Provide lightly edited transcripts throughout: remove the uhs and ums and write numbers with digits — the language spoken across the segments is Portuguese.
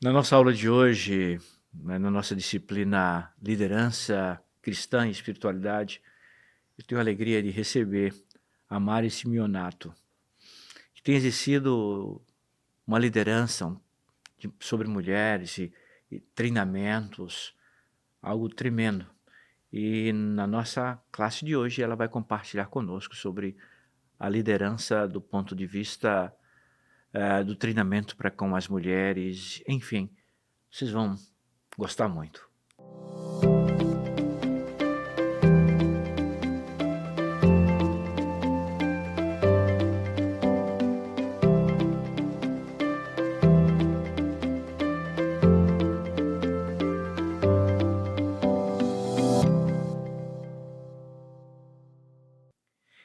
Na nossa aula de hoje, na nossa disciplina Liderança Cristã e Espiritualidade, eu tenho a alegria de receber a Mari Simeonato, que tem exercido uma liderança sobre mulheres e treinamentos, algo tremendo. E na nossa classe de hoje ela vai compartilhar conosco sobre a liderança do ponto de vista do treinamento para com as mulheres, enfim, vocês vão gostar muito.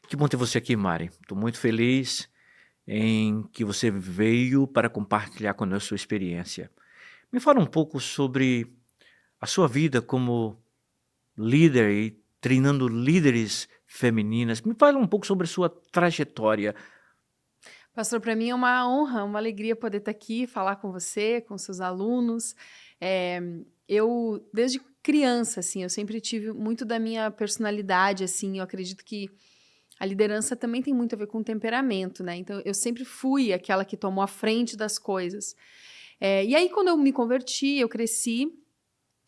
Que bom ter você aqui, Mari. Estou muito feliz em que você veio para compartilhar conosco a sua experiência. Me fala um pouco sobre a sua vida como líder e treinando líderes femininas. Me fala um pouco sobre a sua trajetória. Pastor, para mim é uma honra, uma alegria poder estar aqui, falar com você, com seus alunos. Eu, desde criança, assim, eu sempre tive muito da minha personalidade, assim, eu acredito que a liderança também tem muito a ver com temperamento, né? Então, eu sempre fui aquela que tomou a frente das coisas. E aí, quando eu me converti, eu cresci,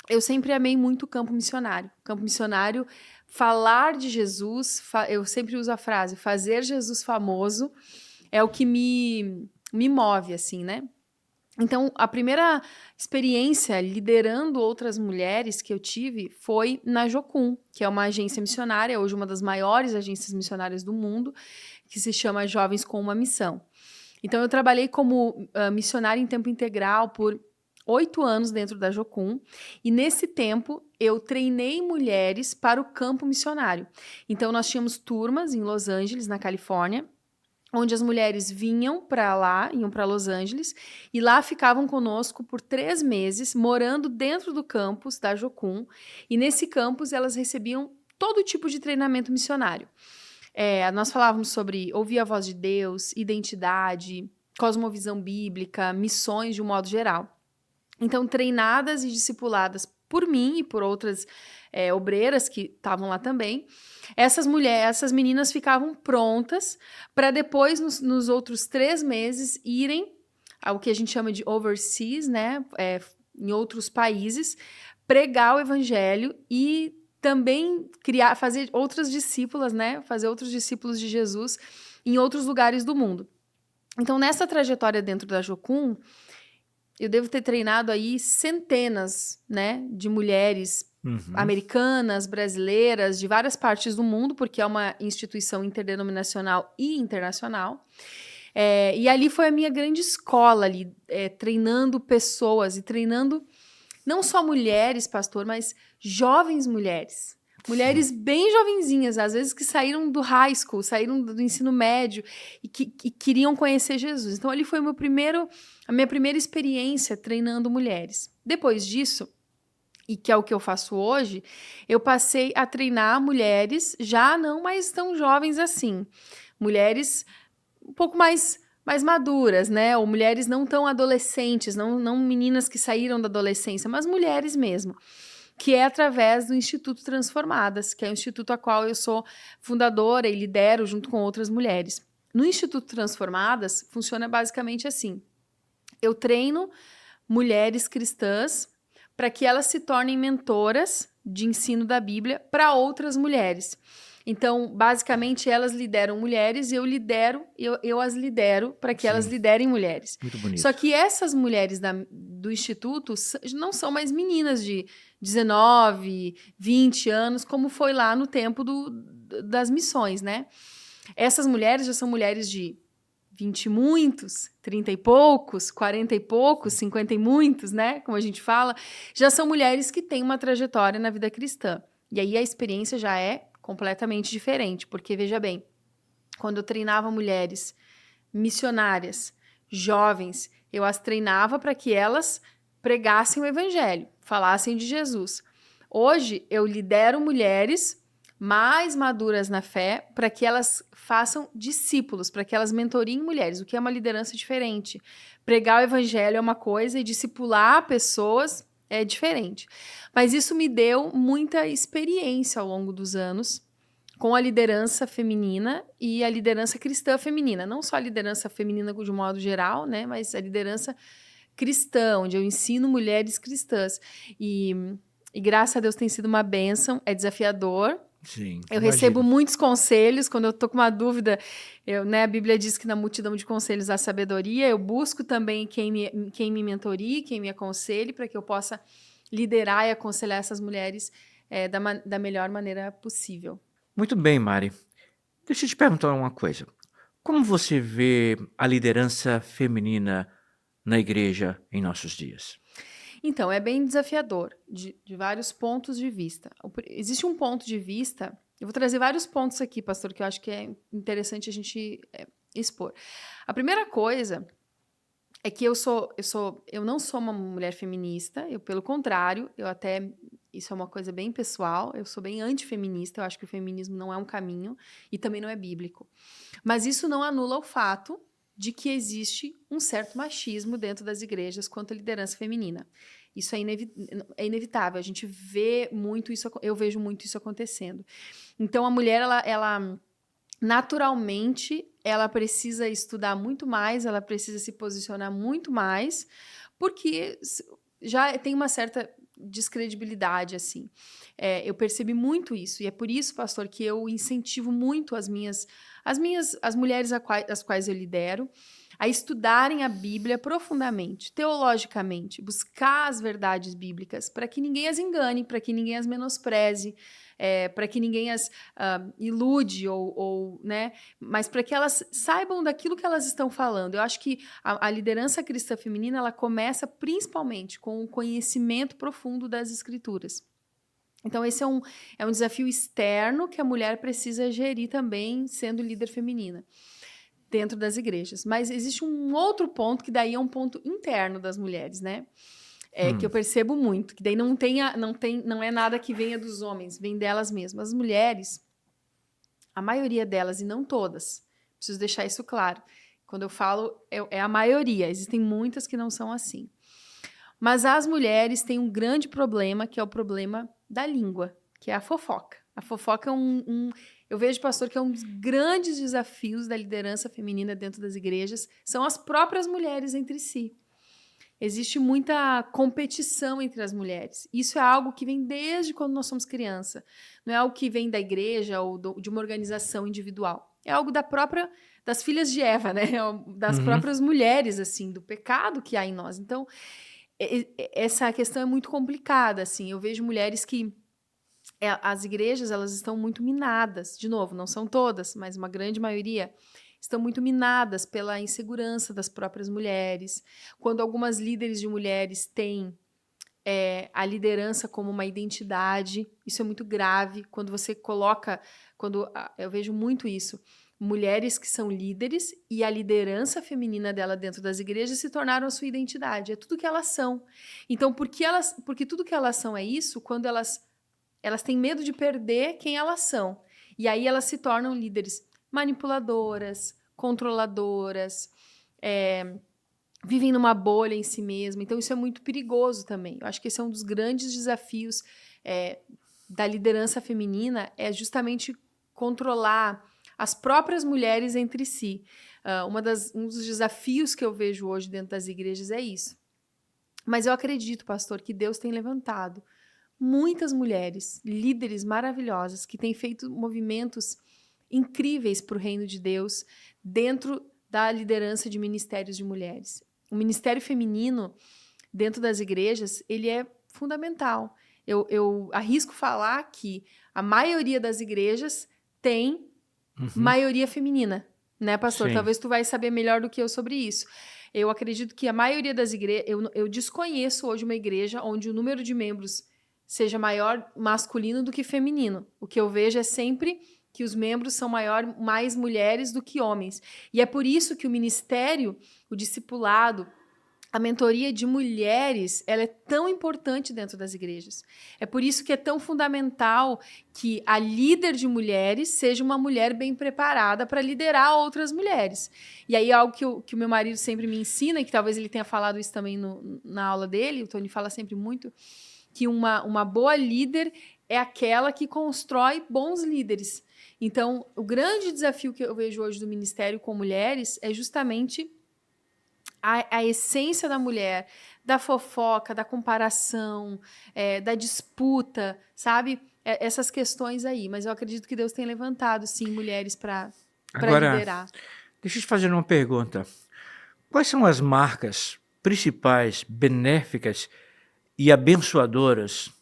eu sempre amei muito o campo missionário. Campo missionário, falar de Jesus, eu sempre uso a frase, fazer Jesus famoso, é o que me move, assim, né? Então, a primeira experiência liderando outras mulheres que eu tive foi na Jocum, que é uma agência missionária, hoje uma das maiores agências missionárias do mundo, que se chama Jovens com uma Missão. Então, eu trabalhei como missionária em tempo integral por 8 anos dentro da Jocum, e nesse tempo eu treinei mulheres para o campo missionário. Então, nós tínhamos turmas em Los Angeles, na Califórnia, onde as mulheres vinham para lá, iam para Los Angeles, e lá ficavam conosco por 3 meses, morando dentro do campus da Jocum, e nesse campus elas recebiam todo tipo de treinamento missionário. Nós falávamos sobre ouvir a voz de Deus, identidade, cosmovisão bíblica, missões de um modo geral. Então, treinadas e discipuladas por mim e por outras obreiras que estavam lá também, essas meninas ficavam prontas para depois, nos outros 3 meses, irem ao que a gente chama de overseas, né? Em outros países, pregar o evangelho e também fazer outras discípulas, né? Fazer outros discípulos de Jesus em outros lugares do mundo. Então, nessa trajetória dentro da Jocum, eu devo ter treinado aí centenas, né, de mulheres americanas, brasileiras, de várias partes do mundo, porque é uma instituição interdenominacional e internacional. E ali foi a minha grande escola, ali, treinando pessoas e treinando não só mulheres, pastor, mas jovens mulheres. Mulheres bem jovenzinhas, às vezes que saíram do high school, saíram do ensino médio e que queriam conhecer Jesus. Então, ali foi a minha primeira experiência treinando mulheres. Depois disso, e que é o que eu faço hoje, eu passei a treinar mulheres já não mais tão jovens assim. Mulheres um pouco mais maduras, né? Ou mulheres não tão adolescentes, não meninas que saíram da adolescência, mas mulheres mesmo, que é através do Instituto Transformadas, que é o instituto a qual eu sou fundadora e lidero junto com outras mulheres. No Instituto Transformadas, funciona basicamente assim. Eu treino mulheres cristãs para que elas se tornem mentoras de ensino da Bíblia para outras mulheres. Então, basicamente, elas lideram mulheres e eu as lidero para que elas liderem mulheres. Muito bonito. Só que essas mulheres do Instituto não são mais meninas de 19, 20 anos, como foi lá no tempo das missões, né? Essas mulheres já são mulheres de 20 e muitos, 30 e poucos, 40 e poucos, 50 e muitos, né? Como a gente fala, já são mulheres que têm uma trajetória na vida cristã. E aí a experiência já é completamente diferente, porque, veja bem, quando eu treinava mulheres missionárias, jovens, eu as treinava para que elas pregassem o evangelho, falassem de Jesus. Hoje, eu lidero mulheres mais maduras na fé, para que elas façam discípulos, para que elas mentoriem mulheres, o que é uma liderança diferente. Pregar o evangelho é uma coisa e discipular pessoas é diferente. Mas isso me deu muita experiência ao longo dos anos com a liderança feminina e a liderança cristã feminina. Não só a liderança feminina de um modo geral, né, mas a liderança cristã, onde eu ensino mulheres cristãs. E graças a Deus tem sido uma bênção, é desafiador. Sim, Eu imagino. recebo muitos conselhos, quando eu estou com uma dúvida, a Bíblia diz que na multidão de conselhos há sabedoria, eu busco também quem me mentorie, quem me aconselhe, para que eu possa liderar e aconselhar essas mulheres da melhor maneira possível. Muito bem, Mari. Deixa eu te perguntar uma coisa. Como você vê a liderança feminina na igreja em nossos dias? Então, é bem desafiador, de vários pontos de vista. Existe um ponto de vista, eu vou trazer vários pontos aqui, pastor, que eu acho que é interessante a gente expor. A primeira coisa é que eu não sou uma mulher feminista, pelo contrário, isso é uma coisa bem pessoal, eu sou bem antifeminista, eu acho que o feminismo não é um caminho e também não é bíblico. Mas isso não anula o fato de que existe um certo machismo dentro das igrejas quanto à liderança feminina. Isso é inevitável, a gente vê muito isso, eu vejo muito isso acontecendo. Então, a mulher, ela naturalmente, ela precisa estudar muito mais, ela precisa se posicionar muito mais, porque já tem uma certa descredibilidade, assim. Eu percebi muito isso, e é por isso, pastor, que eu incentivo muito as mulheres as quais eu lidero, a estudarem a Bíblia profundamente, teologicamente, buscar as verdades bíblicas, para que ninguém as engane, para que ninguém as menospreze, para que ninguém as ilude, né? Mas para que elas saibam daquilo que elas estão falando. Eu acho que a liderança cristã feminina, ela começa principalmente com o conhecimento profundo das Escrituras. Então, esse é um desafio externo que a mulher precisa gerir também, sendo líder feminina, dentro das igrejas. Mas existe um outro ponto, que daí é um ponto interno das mulheres, né? Que eu percebo muito, que daí não é nada que venha dos homens, vem delas mesmas. As mulheres, a maioria delas, e não todas, preciso deixar isso claro. Quando eu falo, é a maioria, existem muitas que não são assim. Mas as mulheres têm um grande problema, que é o problema da língua, que é a fofoca. A fofoca é eu vejo, pastor, que é um dos grandes desafios da liderança feminina dentro das igrejas, são as próprias mulheres entre si. Existe muita competição entre as mulheres. Isso é algo que vem desde quando nós somos criança. Não é algo que vem da igreja ou de uma organização individual. É algo das filhas de Eva, né? Das próprias mulheres, assim, do pecado que há em nós. Então, essa questão é muito complicada, assim. Eu vejo mulheres que as igrejas, elas estão muito minadas. De novo, não são todas, mas uma grande maioria estão muito minadas pela insegurança das próprias mulheres. Quando algumas líderes de mulheres têm a liderança como uma identidade, isso é muito grave. Quando você coloca, eu vejo muito isso, mulheres que são líderes e a liderança feminina dela dentro das igrejas se tornaram a sua identidade, é tudo que elas são. Então, porque tudo que elas são é isso, quando elas têm medo de perder quem elas são. E aí elas se tornam líderes manipuladoras, controladoras, vivem numa bolha em si mesma. Então, isso é muito perigoso também. Eu acho que esse é um dos grandes desafios da liderança feminina, é justamente controlar as próprias mulheres entre si. Um dos desafios que eu vejo hoje dentro das igrejas é isso. Mas eu acredito, pastor, que Deus tem levantado muitas mulheres, líderes maravilhosas, que têm feito movimentos incríveis para o reino de Deus dentro da liderança de ministérios de mulheres. O ministério feminino dentro das igrejas, ele é fundamental. Eu arrisco falar que a maioria das igrejas tem maioria feminina, né, pastor? Sim. Talvez tu vai saber melhor do que eu sobre isso. Eu acredito que a maioria das igrejas... Eu desconheço hoje uma igreja onde o número de membros seja maior masculino do que feminino. O que eu vejo é sempre que os membros são mais mulheres do que homens. E é por isso que o ministério, o discipulado, a mentoria de mulheres, ela é tão importante dentro das igrejas. É por isso que é tão fundamental que a líder de mulheres seja uma mulher bem preparada para liderar outras mulheres. E aí, algo que o meu marido sempre me ensina, e que talvez ele tenha falado isso também na aula dele, o Tony fala sempre muito, que uma boa líder é aquela que constrói bons líderes. Então, o grande desafio que eu vejo hoje do ministério com mulheres é justamente a essência da mulher, da fofoca, da comparação, da disputa, sabe? Essas questões aí. Mas eu acredito que Deus tem levantado, sim, mulheres para Agora, liderar. deixa eu te fazer uma pergunta. Quais são as marcas principais, benéficas e abençoadoras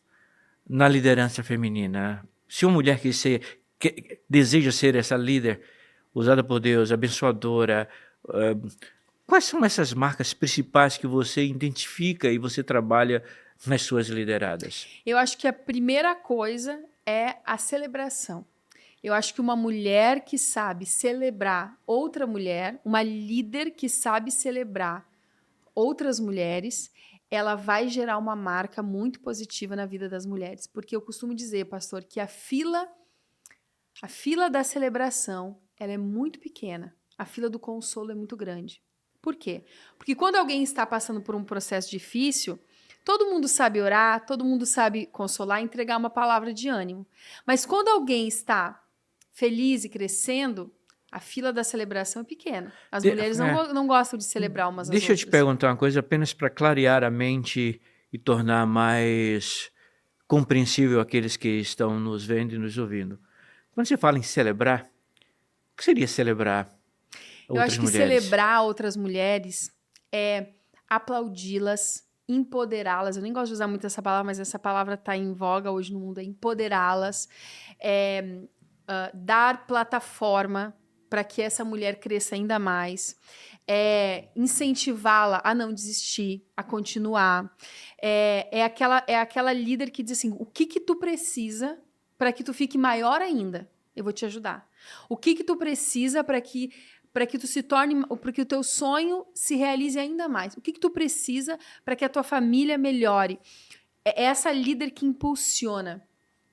na liderança feminina? Se uma mulher deseja ser essa líder usada por Deus, abençoadora, quais são essas marcas principais que você identifica e você trabalha nas suas lideradas? Eu acho que a primeira coisa é a celebração. Eu acho que uma mulher que sabe celebrar outra mulher, uma líder que sabe celebrar outras mulheres, ela vai gerar uma marca muito positiva na vida das mulheres. Porque eu costumo dizer, pastor, que a fila da celebração, ela é muito pequena. A fila do consolo é muito grande. Por quê? Porque quando alguém está passando por um processo difícil, todo mundo sabe orar, todo mundo sabe consolar, entregar uma palavra de ânimo. Mas quando alguém está feliz e crescendo, a fila da celebração é pequena. As mulheres não gostam de celebrar umas às outras. Deixa eu te perguntar uma coisa apenas para clarear a mente e tornar mais compreensível aqueles que estão nos vendo e nos ouvindo. Quando você fala em celebrar, o que seria celebrar Eu outras acho que mulheres? celebrar outras mulheres é aplaudi-las, empoderá-las. Eu nem gosto de usar muito essa palavra, mas essa palavra está em voga hoje no mundo, é empoderá-las, dar plataforma para que essa mulher cresça ainda mais, incentivá-la a não desistir, a continuar. É aquela líder que diz assim, o que tu precisa para que tu fique maior ainda? Eu vou te ajudar. O que tu precisa para que tu se torne, para que o teu sonho se realize ainda mais? O que tu precisa para que a tua família melhore? É essa líder que impulsiona.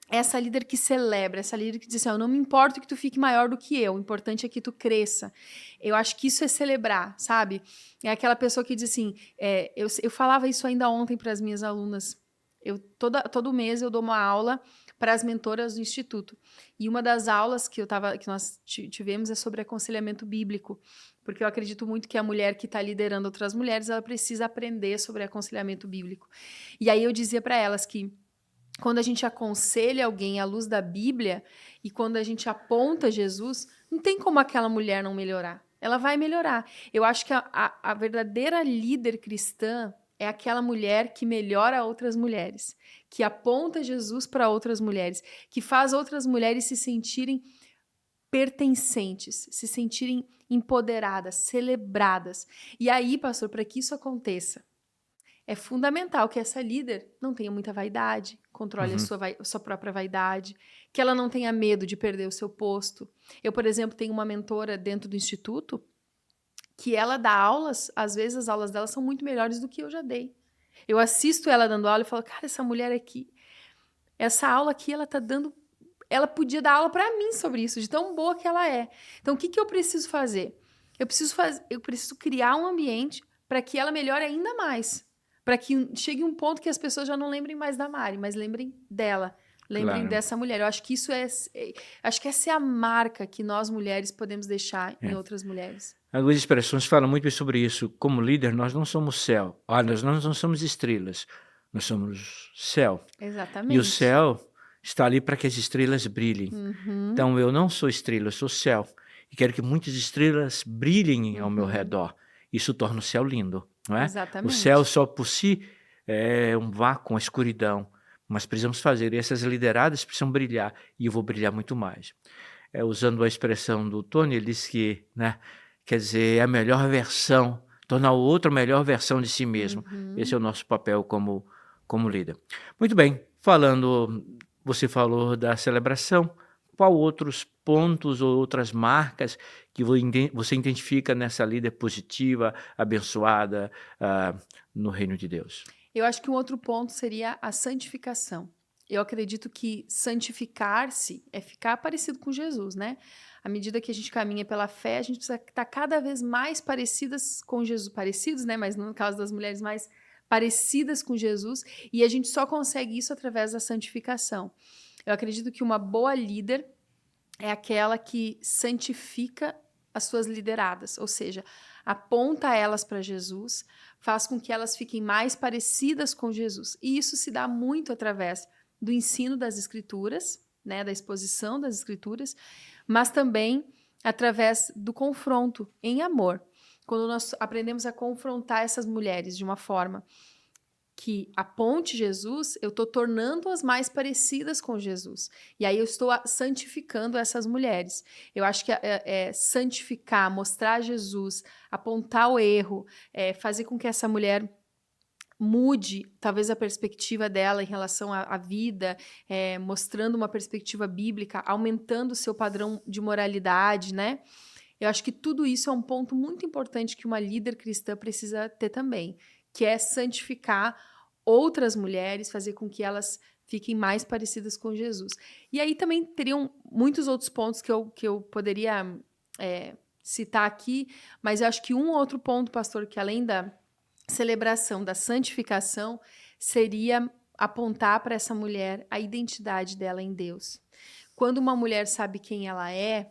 Essa líder que celebra, essa líder que diz assim, eu não me importo que tu fique maior do que eu, o importante é que tu cresça. Eu acho que isso é celebrar, sabe? É aquela pessoa que diz assim, eu falava isso ainda ontem para as minhas alunas, todo mês eu dou uma aula para as mentoras do Instituto, e uma das aulas que nós tivemos é sobre aconselhamento bíblico, porque eu acredito muito que a mulher que está liderando outras mulheres, ela precisa aprender sobre aconselhamento bíblico. E aí eu dizia para elas que quando a gente aconselha alguém à luz da Bíblia e quando a gente aponta Jesus, não tem como aquela mulher não melhorar. Ela vai melhorar. Eu acho que a verdadeira líder cristã é aquela mulher que melhora outras mulheres, que aponta Jesus para outras mulheres, que faz outras mulheres se sentirem pertencentes, se sentirem empoderadas, celebradas. E aí, pastor, para que isso aconteça, é fundamental que essa líder não tenha muita vaidade, controle a sua própria vaidade, que ela não tenha medo de perder o seu posto. Eu, por exemplo, tenho uma mentora dentro do Instituto que ela dá aulas, às vezes as aulas dela são muito melhores do que eu já dei. Eu assisto ela dando aula e falo, cara, essa mulher aqui, essa aula aqui, ela tá dando... Ela podia dar aula para mim sobre isso, de tão boa que ela é. Então, o que eu preciso fazer? Eu preciso criar um ambiente para que ela melhore ainda mais. Para que chegue um ponto que as pessoas já não lembrem mais da Mari, mas lembrem dela, lembrem dessa mulher. Eu acho que acho que essa é a marca que nós mulheres podemos deixar em outras mulheres. Algumas expressões falam muito sobre isso. Como líder, nós não somos céu. Nós não somos estrelas. Nós somos céu. Exatamente. E o céu está ali para que as estrelas brilhem. Então, eu não sou estrela, eu sou céu. E quero que muitas estrelas brilhem ao meu redor. Isso torna o céu lindo, não é? Exatamente. O céu só por si é um vácuo, uma escuridão. Mas precisamos fazer. E essas lideradas precisam brilhar. E eu vou brilhar muito mais. Usando a expressão do Tony, ele disse que, né, quer dizer, é a melhor versão, tornar o outro a melhor versão de si mesmo. Esse é o nosso papel como líder. Muito bem, você falou da celebração. Qual outros pontos ou outras marcas que você identifica nessa líder positiva, abençoada, no reino de Deus? Eu acho que um outro ponto seria a santificação. Eu acredito que santificar-se é ficar parecido com Jesus, né? À medida que a gente caminha pela fé, a gente precisa estar cada vez mais parecidas com Jesus. Parecidos, né? Mas no caso das mulheres, mais parecidas com Jesus. E a gente só consegue isso através da santificação. Eu acredito que uma boa líder é aquela que santifica as suas lideradas, ou seja, aponta elas para Jesus, faz com que elas fiquem mais parecidas com Jesus. E isso se dá muito através do ensino das Escrituras, né, da exposição das Escrituras, mas também através do confronto em amor. Quando nós aprendemos a confrontar essas mulheres de uma forma que aponte Jesus, eu estou tornando-as mais parecidas com Jesus. E aí eu estou santificando essas mulheres. Eu acho que santificar, mostrar Jesus, apontar o erro, fazer com que essa mulher mude, talvez, a perspectiva dela em relação à vida, mostrando uma perspectiva bíblica, aumentando o seu padrão de moralidade, né? Eu acho que tudo isso é um ponto muito importante que uma líder cristã precisa ter também, que é santificar outras mulheres, fazer com que elas fiquem mais parecidas com Jesus. E aí também teriam muitos outros pontos que eu poderia citar aqui, mas eu acho que um outro ponto, pastor, que além da celebração da santificação, seria apontar para essa mulher a identidade dela em Deus. Quando uma mulher sabe quem ela é,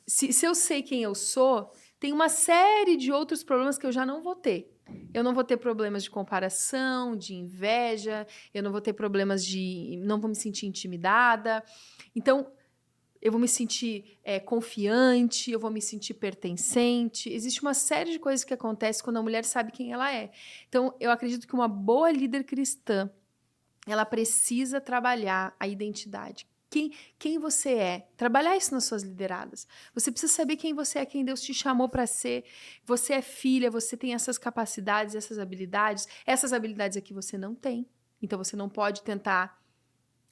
se eu sei quem eu sou, tem uma série de outros problemas que eu já não vou ter. Eu não vou ter problemas de comparação, de inveja, eu não vou ter problemas não vou me sentir intimidada. Então, eu vou me sentir confiante, eu vou me sentir pertencente. Existe uma série de coisas que acontecem quando a mulher sabe quem ela é. Então, eu acredito que uma boa líder cristã, ela precisa trabalhar a identidade. Quem você é. Trabalhar isso nas suas lideradas. Você precisa saber quem você é, quem Deus te chamou para ser. Você é filha, você tem essas capacidades, essas habilidades. Essas habilidades aqui você não tem. Então, você não pode tentar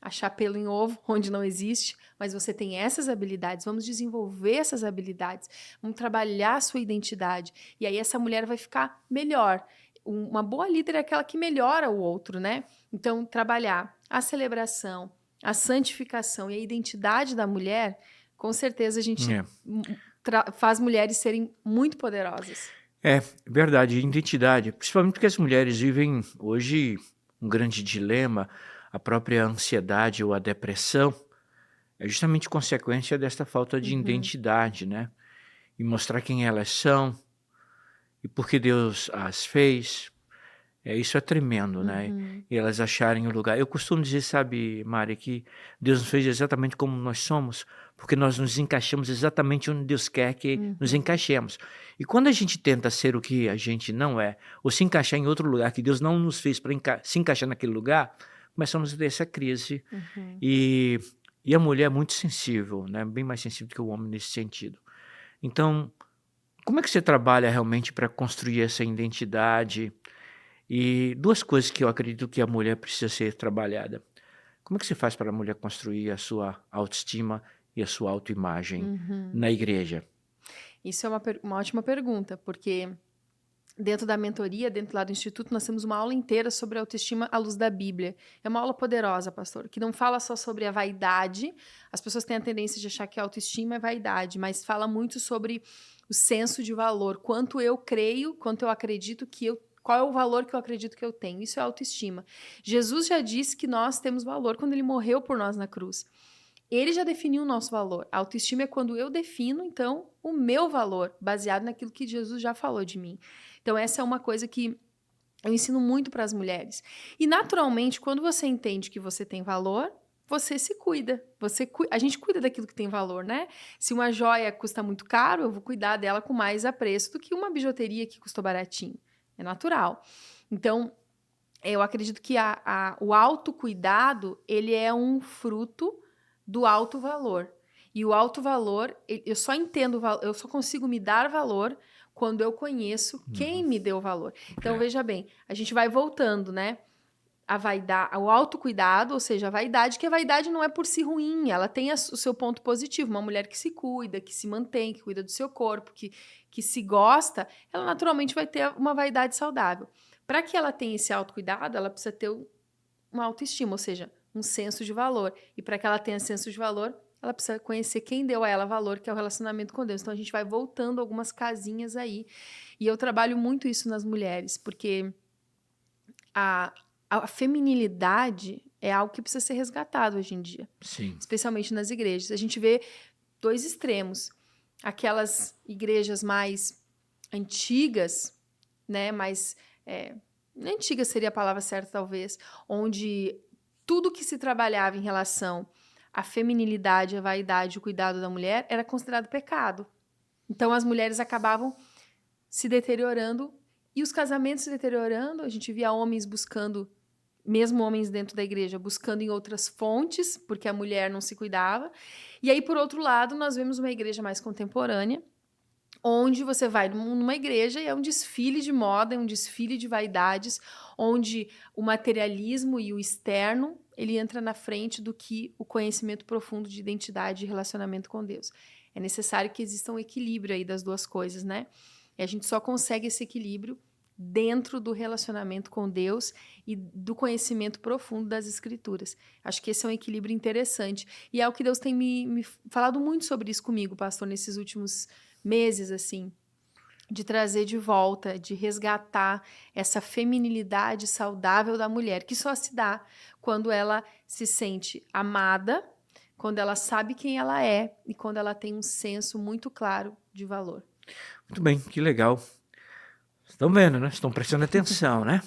achar pelo em ovo, onde não existe, mas você tem essas habilidades. Vamos desenvolver essas habilidades. Vamos trabalhar a sua identidade. E aí essa mulher vai ficar melhor. Uma boa líder é aquela que melhora o outro, né? Então, trabalhar a celebração, a santificação e a identidade da mulher, com certeza a gente faz mulheres serem muito poderosas. É verdade, identidade. Principalmente porque as mulheres vivem hoje um grande dilema, a própria ansiedade ou a depressão é justamente consequência desta falta de identidade, né? E mostrar quem elas são e por que Deus as fez. Isso é tremendo, né? E elas acharem o lugar. Eu costumo dizer, sabe, Mari, que Deus nos fez exatamente como nós somos, porque nós nos encaixamos exatamente onde Deus quer que nos encaixemos. E quando a gente tenta ser o que a gente não é, ou se encaixar em outro lugar que Deus não nos fez para se encaixar naquele lugar, começamos a ter essa crise. E a mulher é muito sensível, né? Bem mais sensível do que o homem nesse sentido. Então, como é que você trabalha realmente para construir essa identidade? E duas coisas que eu acredito que a mulher precisa ser trabalhada. Como é que você faz para a mulher construir a sua autoestima e a sua autoimagem na igreja? Isso é uma ótima pergunta, porque dentro da mentoria, dentro lá do Instituto, nós temos uma aula inteira sobre autoestima à luz da Bíblia. É uma aula poderosa, pastor, que não fala só sobre a vaidade. As pessoas têm a tendência de achar que a autoestima é vaidade, mas fala muito sobre o senso de valor. Quanto eu creio, quanto eu acredito qual é o valor que eu acredito que eu tenho. Isso é autoestima. Jesus já disse que nós temos valor quando ele morreu por nós na cruz. Ele já definiu o nosso valor. A autoestima é quando eu defino, então, o meu valor, baseado naquilo que Jesus já falou de mim. Então, essa é uma coisa que eu ensino muito para as mulheres. E, naturalmente, quando você entende que você tem valor, você se cuida. A gente cuida daquilo que tem valor, né? Se uma joia custa muito caro, eu vou cuidar dela com mais apreço do que uma bijuteria que custou baratinho. É natural. Então, eu acredito que o autocuidado, ele é um fruto do alto valor. E o alto valor, eu só entendo, eu só consigo me dar valor quando eu conheço quem me deu valor. Então, veja bem, a gente vai voltando, né? a vaidade, o autocuidado, ou seja, a vaidade, que a vaidade não é por si ruim, ela tem o seu ponto positivo. Uma mulher que se cuida, que se mantém, que cuida do seu corpo, que se gosta, ela naturalmente vai ter uma vaidade saudável. Para que ela tenha esse autocuidado, ela precisa ter uma autoestima, ou seja, um senso de valor. E para que ela tenha senso de valor, ela precisa conhecer quem deu a ela valor, que é o relacionamento com Deus. Então, a gente vai voltando algumas casinhas aí. E eu trabalho muito isso nas mulheres, porque a feminilidade é algo que precisa ser resgatado hoje em dia, Sim. especialmente nas igrejas. A gente vê dois extremos. Aquelas igrejas mais antigas, né, mais... antiga seria a palavra certa, talvez, onde tudo que se trabalhava em relação à feminilidade, à vaidade, o cuidado da mulher, era considerado pecado. Então, as mulheres acabavam se deteriorando e os casamentos se deteriorando. A gente via homens buscando, mesmo homens dentro da igreja, buscando em outras fontes, porque a mulher não se cuidava. E aí, por outro lado, nós vemos uma igreja mais contemporânea, onde você vai numa igreja e é um desfile de moda, é um desfile de vaidades, onde o materialismo e o externo, ele entra na frente do que o conhecimento profundo de identidade e relacionamento com Deus. É necessário que exista um equilíbrio aí das duas coisas, né? E a gente só consegue esse equilíbrio dentro do relacionamento com Deus e do conhecimento profundo das Escrituras. Acho que esse é um equilíbrio interessante. E é o que Deus tem me falado muito sobre isso comigo, pastor, nesses últimos meses, assim, de trazer de volta, de resgatar essa feminilidade saudável da mulher, que só se dá quando ela se sente amada, quando ela sabe quem ela é e quando ela tem um senso muito claro de valor. Muito bem, que legal. Estão vendo, né? Estão prestando atenção, né?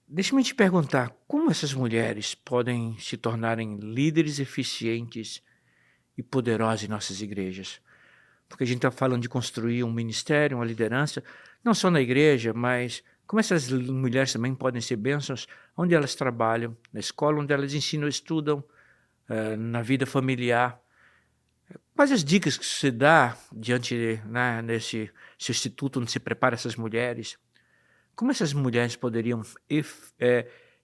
Deixa-me te perguntar, como essas mulheres podem se tornarem líderes eficientes e poderosas em nossas igrejas? Porque a gente está falando de construir um ministério, uma liderança, não só na igreja, mas como essas mulheres também podem ser bênçãos onde elas trabalham, na escola onde elas ensinam, estudam, na vida familiar. Quais as dicas que você dá diante, né, nesse instituto onde se prepara essas mulheres? Como essas mulheres poderiam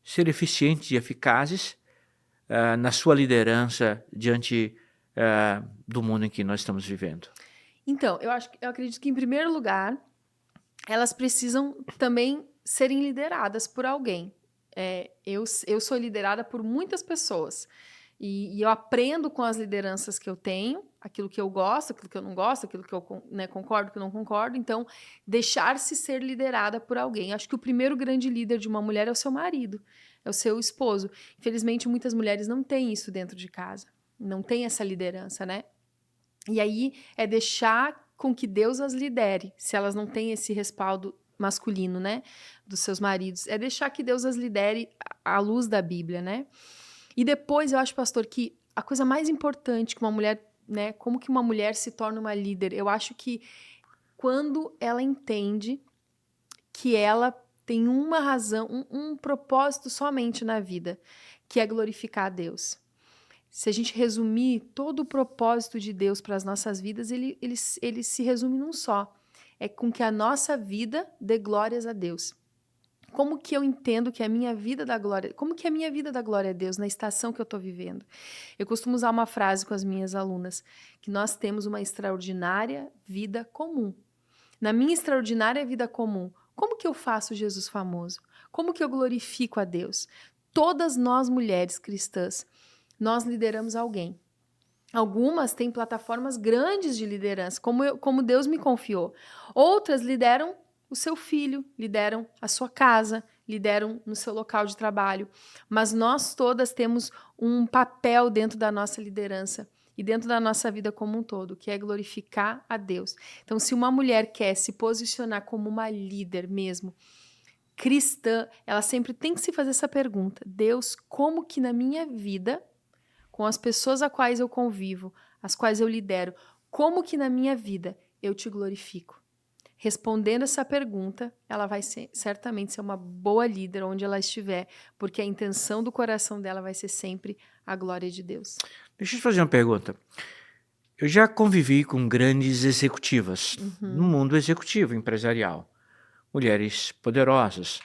ser eficientes e eficazes na sua liderança diante do mundo em que nós estamos vivendo? Então, eu acredito que, em primeiro lugar, elas precisam também serem lideradas por alguém. Eu sou liderada por muitas pessoas. E eu aprendo com as lideranças que eu tenho, aquilo que eu gosto, aquilo que eu não gosto, aquilo que eu concordo, que eu não concordo. Então, deixar-se ser liderada por alguém. Acho que o primeiro grande líder de uma mulher é o seu marido, é o seu esposo. Infelizmente, muitas mulheres não têm isso dentro de casa. Não tem essa liderança, né? E aí é deixar com que Deus as lidere, se elas não têm esse respaldo masculino, né, dos seus maridos. É deixar que Deus as lidere à luz da Bíblia, né? E depois eu acho, pastor, que a coisa mais importante que uma mulher, né, como que uma mulher se torna uma líder, eu acho que quando ela entende que ela tem uma razão, um propósito somente na vida, que é glorificar a Deus. Se a gente resumir todo o propósito de Deus para as nossas vidas, ele se resume num só. É com que a nossa vida dê glórias a Deus. Como que eu entendo que a minha vida dá glória? Como que a minha vida dá glória a Deus na estação que eu estou vivendo? Eu costumo usar uma frase com as minhas alunas, que nós temos uma extraordinária vida comum. Na minha extraordinária vida comum, como que eu faço Jesus famoso? Como que eu glorifico a Deus? Todas nós, mulheres cristãs, nós lideramos alguém. Algumas têm plataformas grandes de liderança, como Deus me confiou. Outras lideram o seu filho, lideram a sua casa, lideram no seu local de trabalho. Mas nós todas temos um papel dentro da nossa liderança e dentro da nossa vida como um todo, que é glorificar a Deus. Então, se uma mulher quer se posicionar como uma líder mesmo, cristã, ela sempre tem que se fazer essa pergunta: Deus, como que na minha vida, com as pessoas a quais eu convivo, as quais eu lidero, como que na minha vida eu te glorifico? Respondendo essa pergunta, ela vai certamente ser uma boa líder onde ela estiver, porque a intenção do coração dela vai ser sempre a glória de Deus. Deixa eu te fazer uma pergunta. Eu já convivi com grandes executivas no mundo executivo, empresarial. Mulheres poderosas,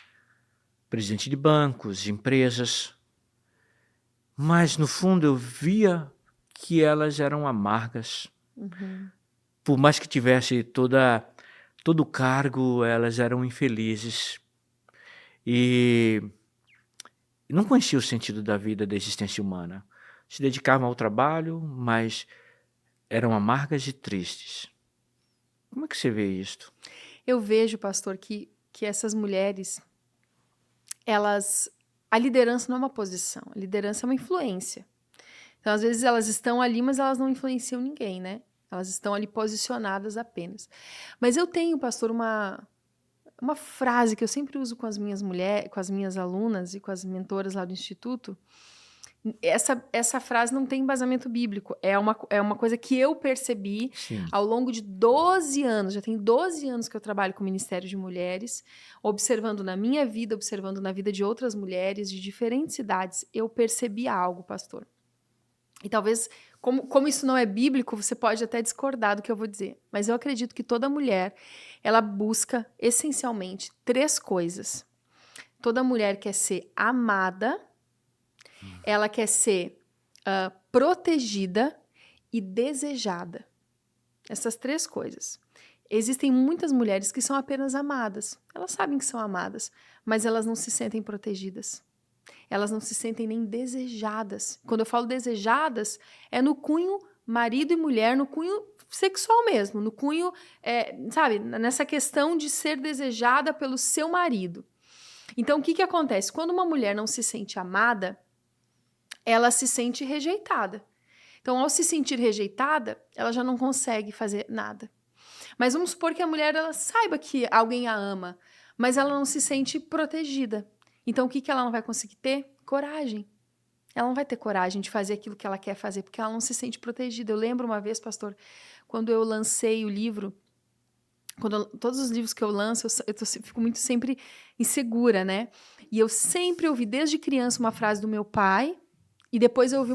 presidente de bancos, de empresas, mas no fundo eu via que elas eram amargas. Uhum. Por mais que tivesse todo o cargo, elas eram infelizes e não conheciam o sentido da vida, da existência humana. Se dedicavam ao trabalho, mas eram amargas e tristes. Como é que você vê isto? Eu vejo, pastor, que essas mulheres, a liderança não é uma posição, a liderança é uma influência. Então, às vezes, elas estão ali, mas elas não influenciam ninguém, né? Elas estão ali posicionadas apenas. Mas eu tenho, pastor, uma frase que eu sempre uso com as minhas mulheres, com as minhas alunas e com as mentoras lá do Instituto. Essa frase não tem embasamento bíblico. É uma coisa que eu percebi Sim. ao longo de 12 anos. Já tem 12 anos que eu trabalho com o Ministério de Mulheres, observando na minha vida, observando na vida de outras mulheres de diferentes idades. Eu percebi algo, pastor. E talvez, como isso não é bíblico, você pode até discordar do que eu vou dizer. Mas eu acredito que toda mulher, ela busca essencialmente 3 coisas. Toda mulher quer ser amada, ela quer ser protegida e desejada. Essas 3 coisas. Existem muitas mulheres que são apenas amadas. Elas sabem que são amadas, mas elas não se sentem protegidas. Elas não se sentem nem desejadas. Quando eu falo desejadas, é no cunho marido e mulher, no cunho sexual mesmo, no cunho, sabe, nessa questão de ser desejada pelo seu marido. Então, o que acontece? Quando uma mulher não se sente amada, ela se sente rejeitada. Então, ao se sentir rejeitada, ela já não consegue fazer nada. Mas vamos supor que a mulher ela saiba que alguém a ama, mas ela não se sente protegida. Então, o que ela não vai conseguir ter? Coragem. Ela não vai ter coragem de fazer aquilo que ela quer fazer, porque ela não se sente protegida. Eu lembro uma vez, pastor, quando eu lancei o livro, todos os livros que eu lanço, eu fico muito sempre insegura, né? E eu sempre ouvi desde criança uma frase do meu pai, e depois eu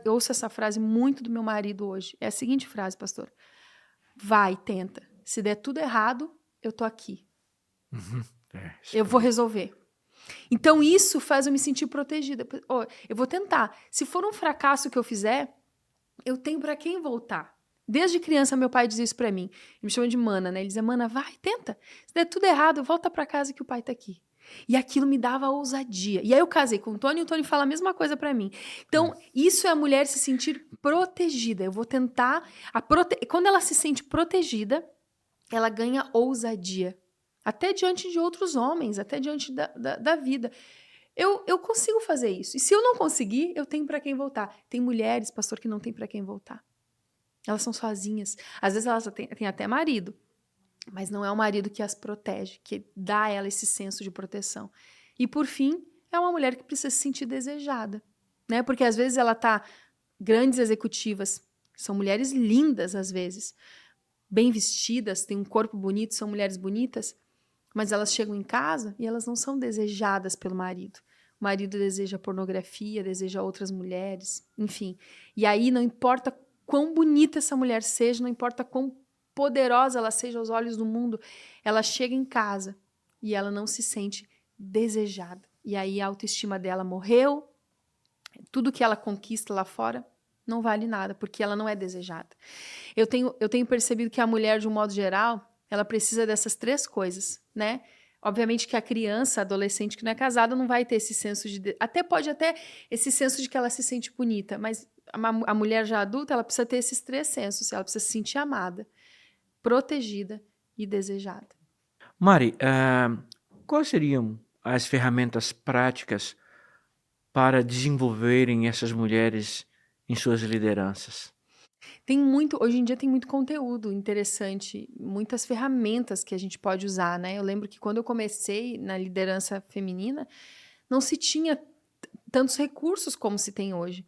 ouço essa frase muito do meu marido hoje. É a seguinte frase, pastor: vai, tenta. Se der tudo errado, eu tô aqui. Eu vou resolver. Então, isso faz eu me sentir protegida. Eu vou tentar. Se for um fracasso que eu fizer, eu tenho para quem voltar. Desde criança, meu pai dizia isso para mim. Ele me chama de Mana, né? Ele dizia, Mana, vai, tenta. Se der tudo errado, volta para casa que o pai tá aqui. E aquilo me dava ousadia. E aí eu casei com o Tony e o Tony fala a mesma coisa para mim. Então, isso é a mulher se sentir protegida. Eu vou tentar... Quando ela se sente protegida, ela ganha ousadia. Até diante de outros homens, até diante da vida. Eu consigo fazer isso. E se eu não conseguir, eu tenho para quem voltar. Tem mulheres, pastor, que não tem para quem voltar. Elas são sozinhas. Às vezes elas têm até marido, mas não é o marido que as protege, que dá a ela esse senso de proteção. E, por fim, é uma mulher que precisa se sentir desejada, né? Porque, às vezes, ela tá... Grandes executivas, são mulheres lindas, às vezes, bem vestidas, têm um corpo bonito, são mulheres bonitas, mas elas chegam em casa e elas não são desejadas pelo marido. O marido deseja pornografia, deseja outras mulheres, enfim. E aí não importa quão bonita essa mulher seja, não importa quão poderosa ela seja aos olhos do mundo, ela chega em casa e ela não se sente desejada. E aí a autoestima dela morreu, tudo que ela conquista lá fora não vale nada, porque ela não é desejada. Eu tenho percebido que a mulher, de um modo geral, ela precisa dessas 3 coisas, né? Obviamente que a criança, a adolescente que não é casada, não vai ter esse senso de... Pode até esse senso de que ela se sente bonita, mas a mulher já adulta, ela precisa ter esses 3 sensos. Ela precisa se sentir amada, protegida e desejada. Mari, quais seriam as ferramentas práticas para desenvolverem essas mulheres em suas lideranças? Hoje em dia tem muito conteúdo interessante, muitas ferramentas que a gente pode usar, né? Eu lembro que quando eu comecei na liderança feminina, não se tinha tantos recursos como se tem hoje.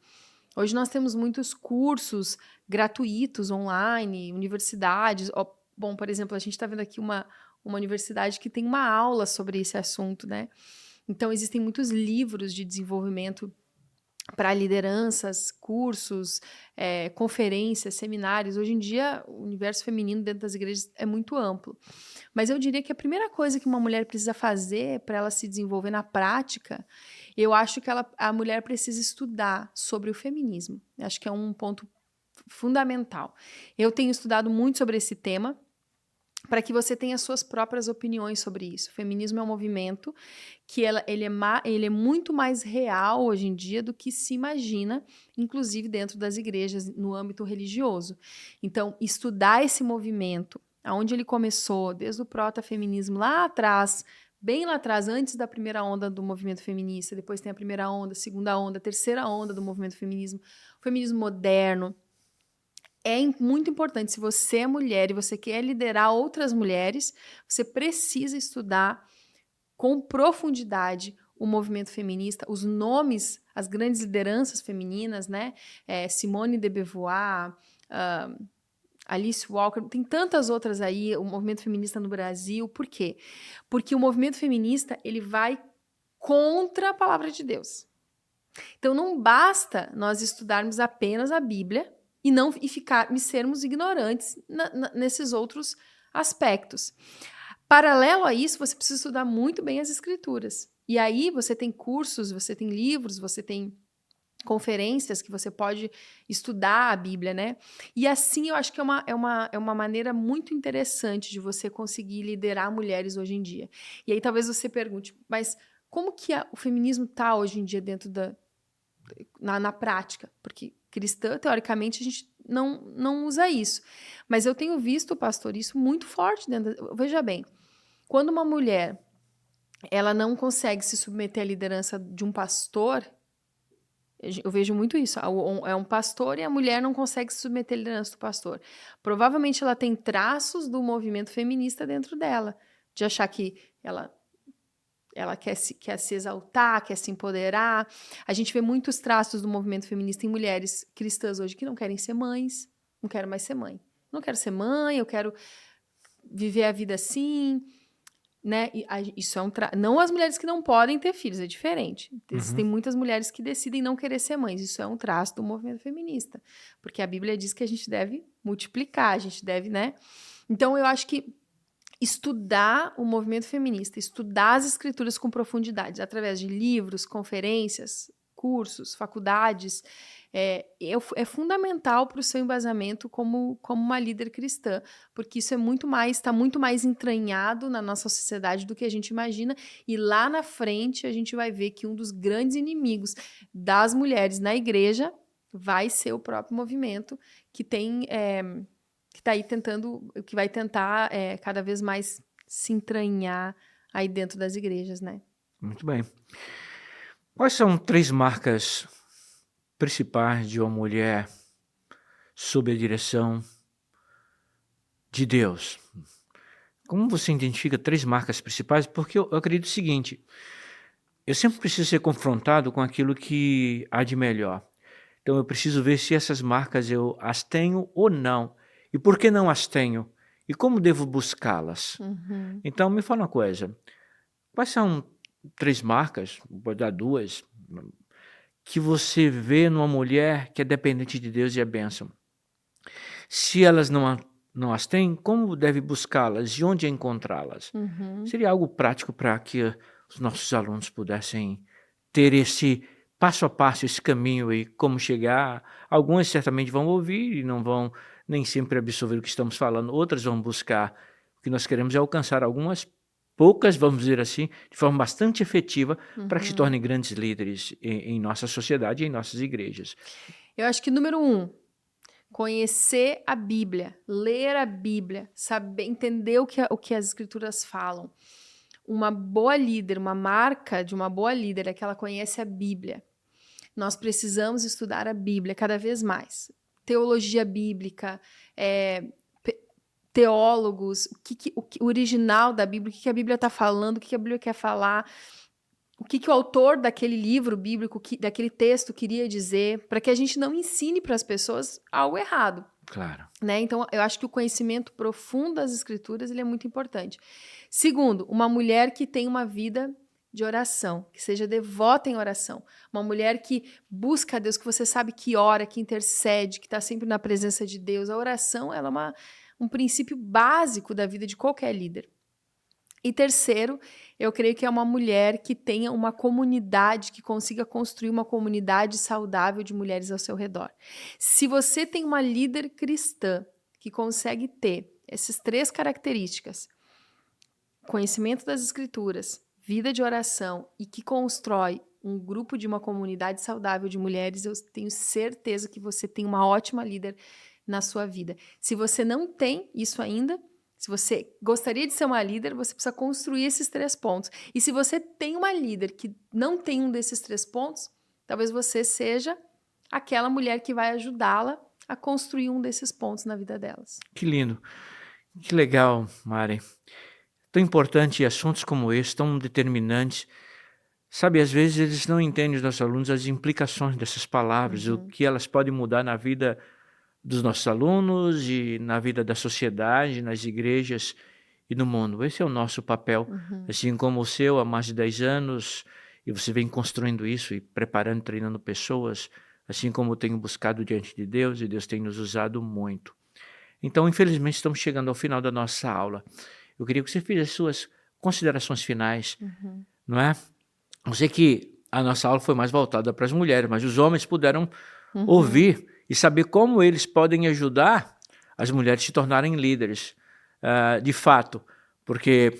Hoje nós temos muitos cursos gratuitos online, universidades. Bom, por exemplo, a gente está vendo aqui uma universidade que tem uma aula sobre esse assunto, né? Então, existem muitos livros de desenvolvimento para lideranças, cursos, conferências, seminários. Hoje em dia, o universo feminino dentro das igrejas é muito amplo. Mas eu diria que a primeira coisa que uma mulher precisa fazer para ela se desenvolver na prática, eu acho que a mulher precisa estudar sobre o feminismo. Eu acho que é um ponto fundamental. Eu tenho estudado muito sobre esse tema, para que você tenha suas próprias opiniões sobre isso. O feminismo é um movimento que ele é muito mais real hoje em dia do que se imagina, inclusive dentro das igrejas, no âmbito religioso. Então, estudar esse movimento, aonde ele começou, desde o protafeminismo lá atrás, bem lá atrás, antes da primeira onda do movimento feminista, depois tem a primeira onda, a segunda onda, a terceira onda do movimento feminismo, o feminismo moderno. É muito importante, se você é mulher e você quer liderar outras mulheres, você precisa estudar com profundidade o movimento feminista, os nomes, as grandes lideranças femininas, né? Simone de Beauvoir, Alice Walker, tem tantas outras aí, o movimento feminista no Brasil. Por quê? Porque o movimento feminista, ele vai contra a palavra de Deus. Então, não basta nós estudarmos apenas a Bíblia e sermos ignorantes nesses outros aspectos. Paralelo a isso, você precisa estudar muito bem as escrituras. E aí você tem cursos, você tem livros, você tem conferências que você pode estudar a Bíblia, né? E assim eu acho que é uma maneira muito interessante de você conseguir liderar mulheres hoje em dia. E aí talvez você pergunte, mas como que o feminismo está hoje em dia dentro na prática? Porque cristã, teoricamente, a gente não usa isso. Mas eu tenho visto, pastor, isso muito forte dentro. Veja bem, quando uma mulher ela não consegue se submeter à liderança de um pastor, eu vejo muito isso. É um pastor e a mulher não consegue se submeter à liderança do pastor. Provavelmente ela tem traços do movimento feminista dentro dela, de achar que ela quer se exaltar, quer se empoderar. A gente vê muitos traços do movimento feminista em mulheres cristãs hoje que não querem ser mães. Não quero mais ser mãe. Não quero ser mãe, eu quero viver a vida assim, né? Isso é não as mulheres que não podem ter filhos, é diferente. Existem muitas mulheres que decidem não querer ser mães. Isso é um traço do movimento feminista. Porque a Bíblia diz que a gente deve multiplicar, a gente deve, né? Então, eu acho que estudar o movimento feminista, estudar as escrituras com profundidade, através de livros, conferências, cursos, faculdades, é fundamental para o seu embasamento como uma líder cristã, porque isso está muito mais entranhado na nossa sociedade do que a gente imagina, e lá na frente a gente vai ver que um dos grandes inimigos das mulheres na igreja vai ser o próprio movimento que tem... que está aí que vai tentar cada vez mais se entranhar aí dentro das igrejas, né? Muito bem. Quais são 3 marcas principais de uma mulher sob a direção de Deus? Como você identifica 3 marcas principais? Porque eu acredito o seguinte, eu sempre preciso ser confrontado com aquilo que há de melhor. Então eu preciso ver se essas marcas eu as tenho ou não. E por que não as tenho? E como devo buscá-las? Então, me fala uma coisa. Quais são 3 marcas, vou dar 2, que você vê numa mulher que é dependente de Deus e é bênção? Se elas não as têm, como deve buscá-las e onde encontrá-las? Seria algo prático para que os nossos alunos pudessem ter esse passo a passo, esse caminho e como chegar. Algumas certamente vão ouvir e não vão nem sempre absorver o que estamos falando, outras vão buscar. O que nós queremos é alcançar algumas, poucas, vamos dizer assim, de forma bastante efetiva, para que se tornem grandes líderes em nossa sociedade e em nossas igrejas. Eu acho que número 1, conhecer a Bíblia, ler a Bíblia, saber entender o que as escrituras falam. Uma boa líder, uma marca de uma boa líder é que ela conhece a Bíblia. Nós precisamos estudar a Bíblia cada vez mais. Teologia bíblica, teólogos, o original da Bíblia, o que a Bíblia está falando, o que a Bíblia quer falar, o que o autor daquele livro bíblico, daquele texto queria dizer, para que a gente não ensine para as pessoas algo errado. Claro. Né? Então, eu acho que o conhecimento profundo das escrituras ele é muito importante. Segundo, uma mulher que tem uma vida de oração, que seja devota em oração. Uma mulher que busca a Deus, que você sabe que ora, que intercede, que está sempre na presença de Deus. A oração, ela é um princípio básico da vida de qualquer líder. E terceiro, eu creio que é uma mulher que tenha uma comunidade, que consiga construir uma comunidade saudável de mulheres ao seu redor. Se você tem uma líder cristã que consegue ter essas 3 características, conhecimento das escrituras, vida de oração e que constrói um grupo de uma comunidade saudável de mulheres, eu tenho certeza que você tem uma ótima líder na sua vida. Se você não tem isso ainda, se você gostaria de ser uma líder, você precisa construir esses 3 pontos. E se você tem uma líder que não tem um desses 3 pontos, talvez você seja aquela mulher que vai ajudá-la a construir um desses pontos na vida delas. Que lindo, que legal, Mari. Tão importante assuntos como esse, tão determinantes. Sabe, às vezes eles não entendem, os nossos alunos, as implicações dessas palavras, o que elas podem mudar na vida dos nossos alunos e na vida da sociedade, nas igrejas e no mundo. Esse é o nosso papel, assim como o seu há mais de 10 anos, e você vem construindo isso e preparando, treinando pessoas, assim como eu tenho buscado diante de Deus, e Deus tem nos usado muito. Então, infelizmente, estamos chegando ao final da nossa aula. Eu queria que você fizesse suas considerações finais, não é? Eu sei que a nossa aula foi mais voltada para as mulheres, mas os homens puderam ouvir e saber como eles podem ajudar as mulheres a se tornarem líderes, de fato. Porque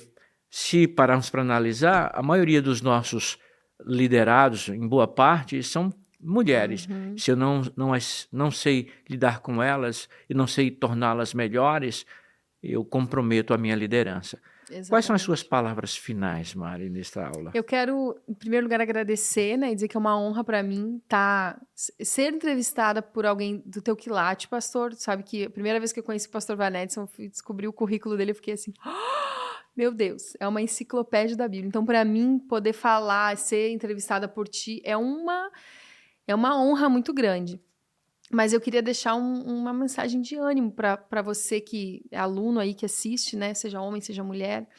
se pararmos para analisar, a maioria dos nossos liderados, em boa parte, são mulheres. Se eu não sei lidar com elas e não sei torná-las melhores, eu comprometo a minha liderança. Exatamente. Quais são as suas palavras finais, Mari, nesta aula? Eu quero, em primeiro lugar, agradecer, né, e dizer que é uma honra para mim ser entrevistada por alguém do teu quilate, pastor. Sabe que a primeira vez que eu conheci o pastor Van Edson, fui descobrir o currículo dele, eu fiquei assim, meu Deus, é uma enciclopédia da Bíblia. Então, para mim, poder falar, ser entrevistada por ti, é uma honra muito grande. Mas eu queria deixar uma mensagem de ânimo para você que é aluno aí, que assiste, né? Seja homem, seja mulher.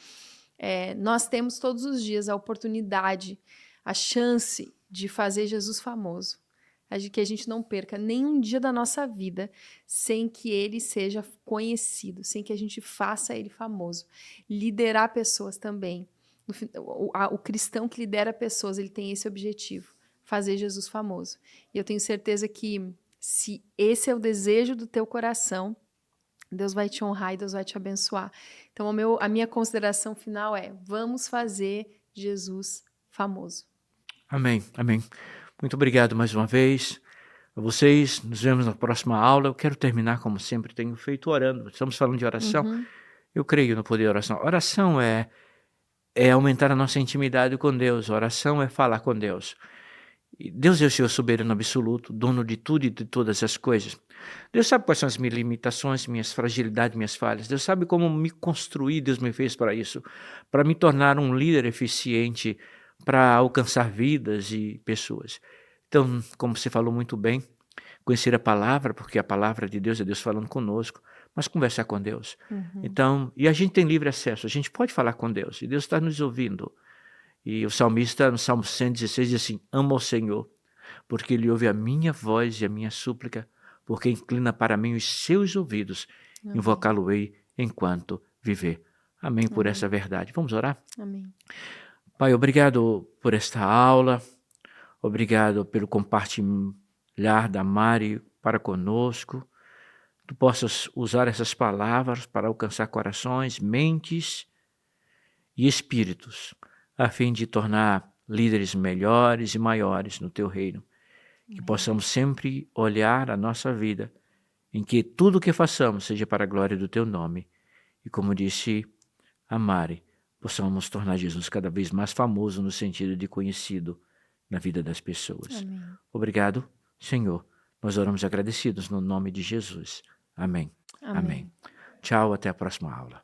Nós temos todos os dias a oportunidade, a chance de fazer Jesus famoso. Que a gente não perca nenhum dia da nossa vida sem que ele seja conhecido, sem que a gente faça ele famoso. Liderar pessoas também. O cristão que lidera pessoas, ele tem esse objetivo, fazer Jesus famoso. E eu tenho certeza que se esse é o desejo do teu coração, Deus vai te honrar e Deus vai te abençoar. Então, a minha consideração final é: vamos fazer Jesus famoso. Amém, amém. Muito obrigado mais uma vez a vocês. Nos vemos na próxima aula. Eu quero terminar, como sempre tenho feito, orando. Estamos falando de oração. Eu creio no poder da oração. Oração é aumentar a nossa intimidade com Deus. Oração é falar com Deus. Deus é o Senhor soberano absoluto, dono de tudo e de todas as coisas. Deus sabe quais são as minhas limitações, minhas fragilidades, minhas falhas. Deus sabe como me construir, Deus me fez para isso, para me tornar um líder eficiente, para alcançar vidas e pessoas. Então, como você falou muito bem, conhecer a palavra, porque a palavra de Deus é Deus falando conosco, mas conversar com Deus. Então, e a gente tem livre acesso, a gente pode falar com Deus, e Deus está nos ouvindo. E o salmista, no Salmo 116, diz assim: amo ao Senhor, porque Ele ouve a minha voz e a minha súplica, porque inclina para mim os seus ouvidos. Invocá-lo-ei enquanto viver. Amém por essa verdade. Vamos orar? Amém. Pai, obrigado por esta aula, obrigado pelo compartilhar da Mari para conosco. Tu possas usar essas palavras para alcançar corações, mentes e espíritos, a fim de tornar líderes melhores e maiores no teu reino. Que possamos sempre olhar a nossa vida, em que tudo o que façamos seja para a glória do teu nome. E como disse a Mari, possamos tornar Jesus cada vez mais famoso no sentido de conhecido na vida das pessoas. Amém. Obrigado, Senhor. Nós oramos agradecidos no nome de Jesus. Amém. Amém. Tchau, até a próxima aula.